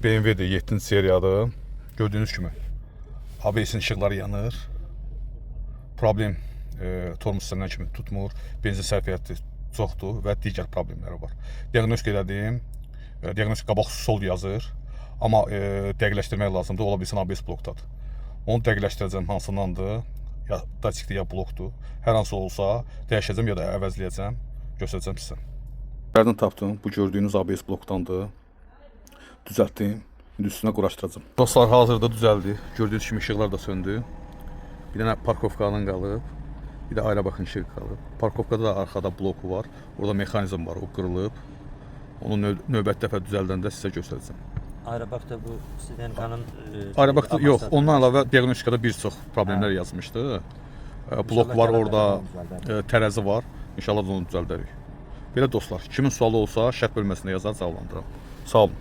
BMW-dir 7-ci seriyadır. Gördüyünüz kimi ABS-in işıqları yanır. Problem tormuz sistemindən kimi tutmur. Benzin sərfiyyatı çoxdur və digər problemləri var. Diaqnostik elədim. Diaqnostik qabaq sol yazır. Amma dəqiqləşdirmək lazımdır. Ola bilsin ABS blokdadır. Onu dəqiqləşdirəcəm hansındandır. Ya datikdir ya blokdur. Hər hansı olsa dəyişəcəm ya da əvəzləyəcəm. Göstərəcəm sizə. Yerdən tapdım. Bu gördüyünüz ABS blokdandır. Düzəltdim. İndi üstünə quraşdıracağım. Dostlar hazırda düzəldi. Gördüyünüz kimi işıqlar da söndü. Bir dənə parkovkanın qalıb. Bir də ayra baxın işığı qalıb. Parkovkada da arxada bloku var. Orada mexanizm var. O qırılıb. Onu növbəti dəfə düzəldəndə sizə göstərəcəm. Aerobakda bu Sidenkanın... Aerobakda yox. Ondan əlavə diaqnostikada bir çox problemlər yazmışdı. Blok var orada. Tərəzi var. İnşallah onu düzəldərik. Belə dostlar, kimin sualı olsa şərh bölməsində yazar, cavablandıram. Sağ olun.